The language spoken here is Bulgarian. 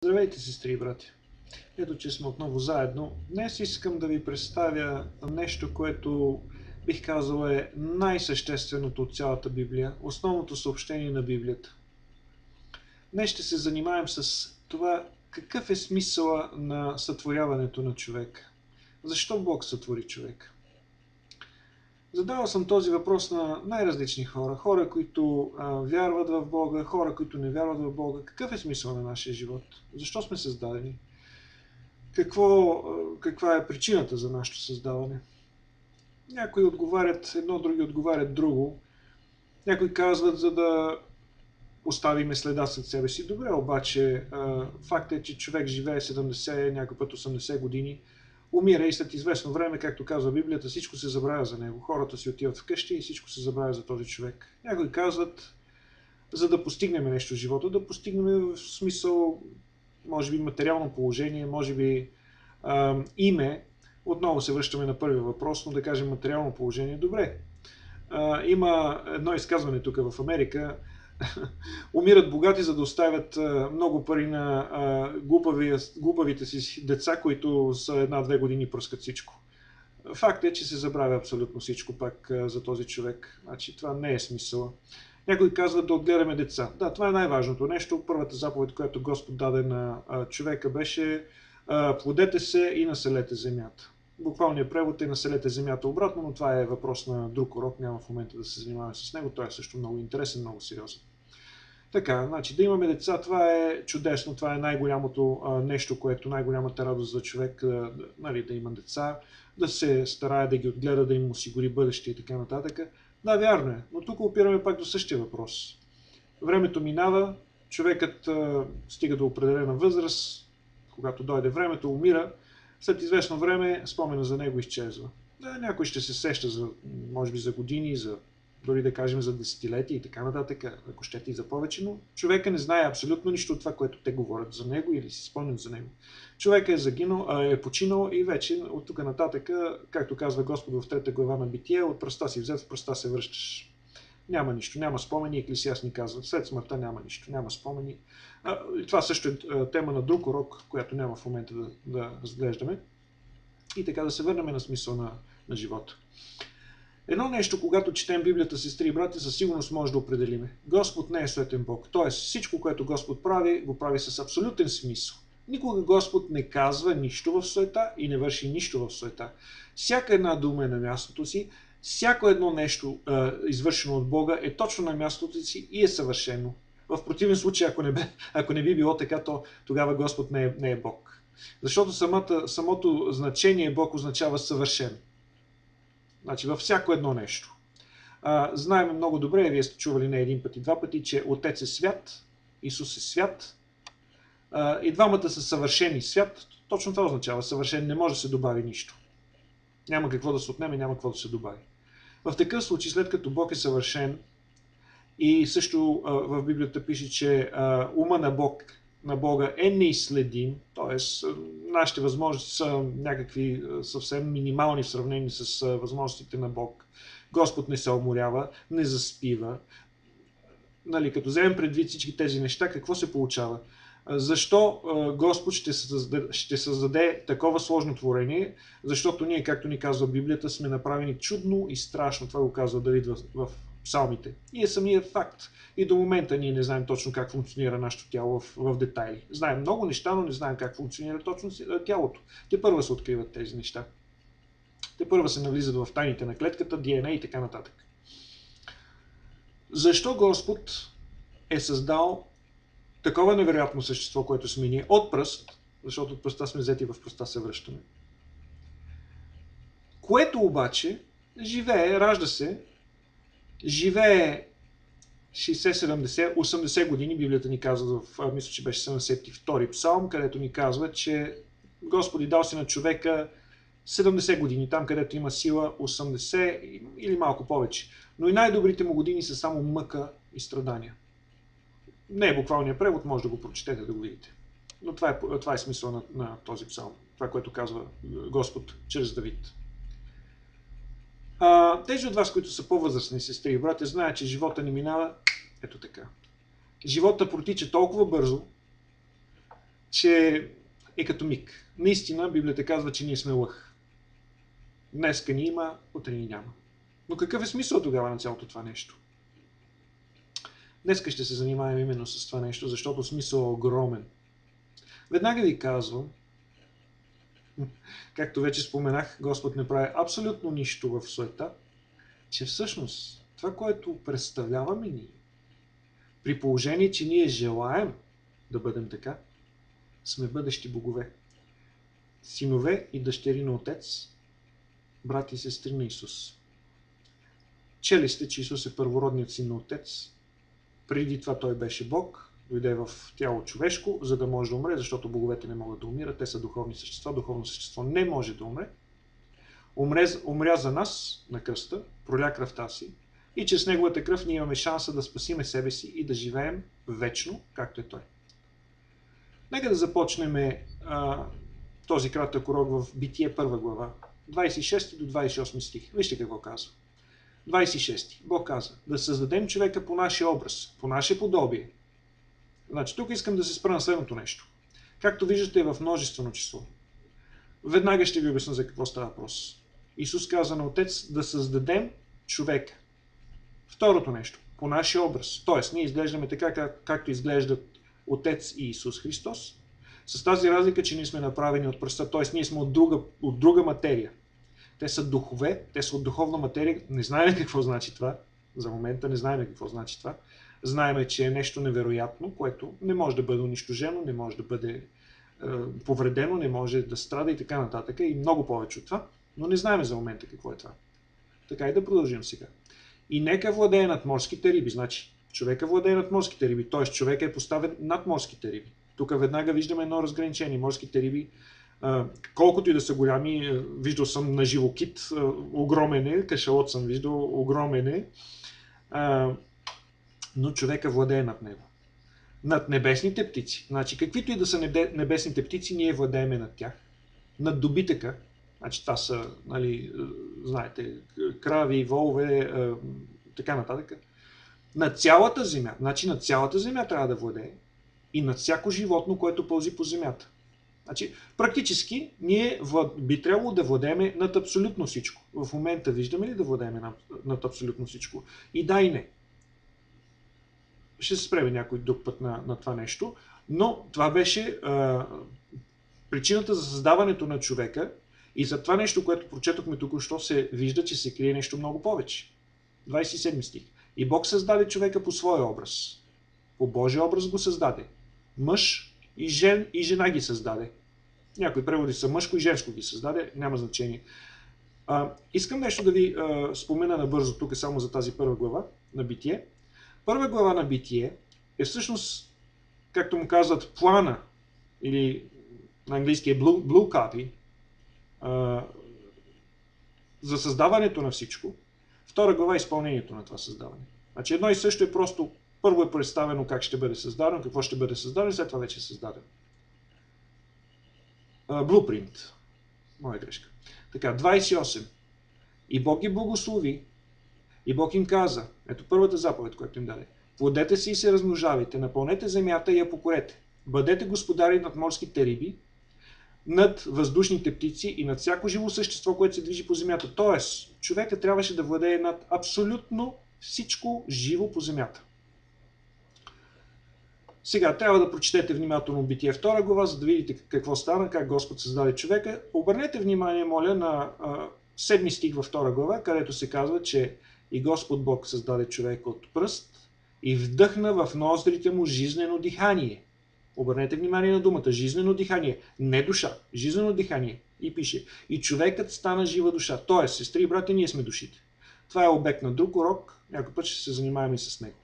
Здравейте, сестри и брати! Ето, че сме отново заедно. Днес искам да ви представя нещо, което бих казал е най-същественото от цялата Библия, основното съобщение на Библията. Днес ще се занимаем с това какъв е смисъла на сътворяването на човека. Защо Бог сътвори човека? Задавал съм този въпрос на най-различни хора. Хора, които вярват в Бога, хора, които не вярват в Бога. Какъв е смисъл на нашия живот? Защо сме създадени? Каква е причината за нашето създаване? Някои отговарят едно, други отговарят друго. Някои казват, за да оставиме следа след себе си. Добре, обаче факт е, че човек живее 70, някой път 80 години, умира и след известно време, както казва Библията, всичко се забравя за него. Хората си отиват вкъщи и всичко се забравя за този човек. Някои казват, за да постигнем нещо в живота, да постигнем в смисъл, може би материално положение, може би име. Отново се връщаме на първия въпрос, но да кажем материално положение. Добре. Има едно изказване тук в Америка. Умират богати, за да оставят много пари на глупавите си деца, които са 1-2 години пръскат всичко. Факт е, че се забравя абсолютно всичко пак за този човек. Значи, това не е смисъла. Някои казват да отгледаме деца. Да, това е най-важното нещо. Първата заповед, която Господ даде на човека, беше плодете се и населете земята. Буквалният превод е населете земята обратно, но това е въпрос на друг урок. Няма в момента да се занимаваме с него. Той е също много интересен, много сериозен. Така, значи да имаме деца, това е чудесно, това е най-голямото нещо, което най-голямата радост за човек, нали, да има деца, да се старае да ги отгледа, да им осигури бъдеще и така нататък. Да, вярно е, но тук опираме пак до същия въпрос. Времето минава, човекът стига до определена възраст, когато дойде времето, умира, след известно време спомена за него изчезва. Да, някой ще се сеща за, може би за години, дори да кажем за десетилетия и така нататък, ако щете и за повече, но човека не знае абсолютно нищо от това, което те говорят за него или си спомнят за него. Човека е загинал, е починал и вече от тук нататък, както казва Господ в 3 глава на Битие, от пръста си взет, в пръста се връщаш. Няма нищо, няма спомени, Еклесиаст ни казва, след смъртта няма нищо, няма спомени. Това също е тема на друг урок, която няма в момента да разглеждаме. И така да се върнем на смисъл на живота. Едно нещо, когато четем Библията, сестри и брати, със сигурност може да определиме. Господ не е суетен Бог. Тоест всичко, което Господ прави, го прави с абсолютен смисъл. Никога Господ не казва нищо в суета и не върши нищо в суета. Всяка една дума е на мястото си, всяко едно нещо, извършено от Бога, е точно на мястото си и е съвършено. В противен случай, ако не би било така, то тогава Господ не е Бог. Защото самото значение Бог означава съвършен. Значи във всяко едно нещо. Знаем много добре, вие сте чували не един път и два пъти, че Отец е свят, Исус е свят, и двамата са съвършени. Свят, точно това означава съвършен, не може да се добави нищо. Няма какво да се отнеме, няма какво да се добави. В такъв случай, след като Бог е съвършен, и също в Библията пише, че ума на Бога е неизследим, т.е. нашите възможности са някакви съвсем минимални в сравнение с възможностите на Бог. Господ не се уморява, не заспива. Нали, като вземем предвид всички тези неща, какво се получава? Защо Господ ще създаде такова сложно творение? Защото ние, както ни казва Библията, сме направени чудно и страшно. Това го казва Давид в псалмите. И е самият факт. И до момента ние не знаем точно как функционира нашето тяло в детайли. Знаем много неща, но не знаем как функционира точно тялото. Те първа се откриват тези неща. Те първа се навлизат в тайните на клетката, ДНА и така нататък. Защо Господ е създал такова невероятно същество, което сме ние от пръст, защото от пръста сме взети, в пръста се връщаме, което обаче живее, ражда се, живее 60, 70, 80 години, Библията ни казва, мисля, че беше 72 псалм, където ни казва, че Господ дал си на човека 70 години, там където има сила 80 или малко повече. Но и най-добрите му години са само мъка и страдания. Не е буквалният превод, може да го прочетете, да го видите. Но това е смисъл на този псалм. Това, което казва Господ чрез Давид. Тези от вас, които са по-възрастни сестри и брати, знаят, че живота ни минава ето така. Живота протича толкова бързо, че е като миг. Наистина Библията казва, че ние сме лъх. Днеска ни има, утре ни няма. Но какъв е смисъл тогава на цялото това нещо? Днеска ще се занимаем именно с това нещо, защото смисъл е огромен. Веднага ви казвам, както вече споменах, Господ не прави абсолютно нищо в света, че всъщност това, което представляваме ние, при положение, че ние желаем да бъдем така, сме бъдещи богове. Синове и дъщери на Отец, брати и сестри на Исус. Чели сте, че Исус е първородният син на Отец. Преди това той беше Бог, дойде в тяло човешко, за да може да умре, защото боговете не могат да умират. Те са духовни същества. Духовно същество не може да умре. Умря за нас на кръста, проля кръвта си и чрез неговата кръв ние имаме шанса да спасиме себе си и да живеем вечно, както е той. Нека да започнем този кратък урок в Битие 1 глава, 26 до 28 стих. Вижте какво казва. 26. Бог каза, да създадем човека по нашия образ, по наше подобие. Значи, тук искам да се спра на следното нещо. Както виждате, е в множествено число. Веднага ще ви обясня за какво става въпрос. Исус каза на Отец да създадем човека. Второто нещо, по нашия образ. Тоест, ние изглеждаме така, както изглеждат Отец и Исус Христос, с тази разлика, че ние сме направени от пръста, т.е. ние сме от друга материя. Те са духове, те са от духовна материя. Не знаем какво значи това. За момента не знаем какво значи това. Знаем, че е нещо невероятно, което не може да бъде унищожено, не може да бъде повредено, не може да страда и така нататък. И много повече от това. Но не знаем за момента какво е това. Така и да продължим сега. И нека владее над морските риби. Значи, човека владее над морските риби, т.е. човека е поставен над морските риби. Тук веднага виждаме едно разграничение. Морските риби, колкото и да са голями, виждал съм на живо кит, огромен е, кашалот съм виждал, огромен е, но човека владее над него. Над небесните птици. Значи, каквито и да са небесните птици, ние владееме над тях. Над добитъка. Значи, това са, нали, знаете, крави, волове, така нататък. На цялата земя. Значи, на цялата земя трябва да владее. И над всяко животно, което пълзи по земята. Значи, практически, ние би трябвало да владееме над абсолютно всичко. В момента виждаме ли да владееме над абсолютно всичко? И да, и не. Ще се спреме някой друг път на това нещо. Но това беше причината за създаването на човека. И за това нещо, което прочетохме току-що, се вижда, че се крие нещо много повече. 27 стих. И Бог създаде човека по своя образ. По Божия образ го създаде. Мъж и жена ги създаде. Някои преводи са мъжко и женско ги създаде, няма значение. Искам нещо да ви спомена набързо тук само за тази първа глава на Битие. Първа глава на Битие е всъщност, както му казват, плана, или на английски е blue copy, за създаването на всичко. Втора глава е изпълнението на това създаване. Значи едно и също е просто, първо е представено как ще бъде създадено, какво ще бъде създадено, след това вече е създадено. Blueprint. Моя грешка. Така, 28. И Бог ги благослови, и Бог им каза, ето първата заповед, която им даде. Плодете се и се размножавайте, напълнете земята и я покорете. Бъдете господари над морските риби, над въздушните птици и над всяко живо същество, което се движи по земята. Тоест, човека трябваше да владее над абсолютно всичко живо по земята. Сега трябва да прочетете внимателно Битие 2 глава, за да видите какво стана, как Господ създаде човека. Обърнете внимание, моля, на 7 стих във 2 глава, където се казва, че и Господ Бог създаде човека от пръст и вдъхна в ноздрите му жизнено дихание. Обърнете внимание на думата жизнено дихание, не душа, жизнено дихание. И пише, и човекът стана жива душа. Тоест, сестри и брати, ние сме душите. Това е обект на друг урок, някой път ще се занимаваме и с него.